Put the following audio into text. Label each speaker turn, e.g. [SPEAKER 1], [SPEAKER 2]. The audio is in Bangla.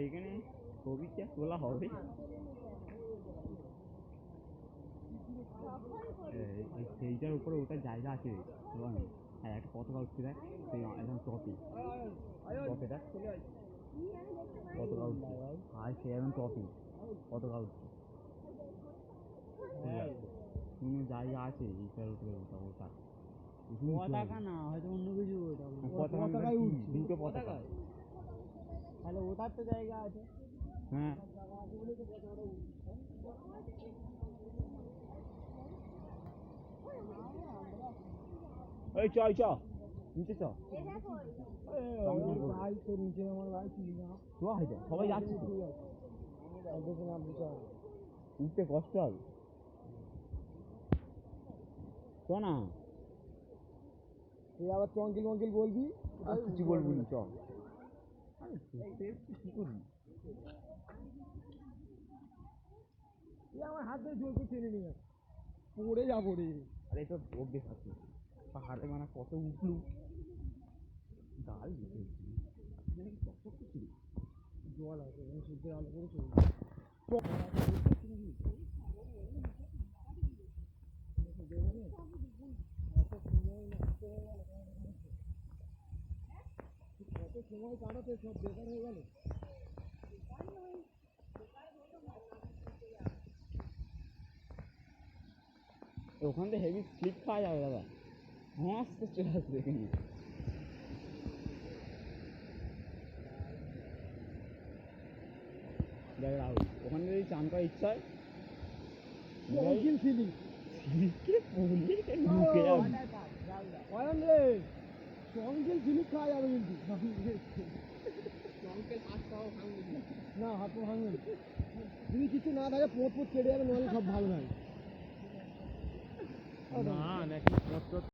[SPEAKER 1] এইখানে ছবিটা তোলা হবে। সেইটার উপরে ওটার জায়গা আছে, হ্যাঁ একটা পতাকা উঠছে দেখ, সেই একদম টপে টপে দেখ পতাকা উঠছে, আর সে একদম টপে পতাকা উঠছে। কোনো জায়গা আছে এইটার উপরে, ওটা ওটা পতাকা না, হয়তো অন্য কিছু। পতাকা দুটো পতাকা, তাহলে ওটার তো জায়গা আছে। হ্যাঁ এই চ চ নিচে চ, সবাই যাচ্ছে উঠতে কষ্ট হবে, চ না তুই আবার চঙ্কিল মঙ্কিল বলবি, আর কিছু বলবি না, চ। কি করবি আমার হাত ধরে জোর করে টেনে নিয়ে পড়ে যাবো রে। আরে তো অভ্যেস আছে, পাহাড়ে মানে কত উঠলু ডাল জল আছে, সূর্যের আলো করে চলবে। কত সময় কাটাতে সব বেকার হয়ে গেল। ওখান থেকে হেভি স্লিপ খাওয়া যাবে দাদা, মস্ত চলে আসবে এখানে। দেখ রাহুল, ওখানে যদি চান করার ইচ্ছা হয় খাওয়া যাবে কিন্তু না হাত পা ভাঙবে, যদি কিছু না থাকে পোঁত পোঁত কেটে যাবে, নাহলে সব ভালো হয়।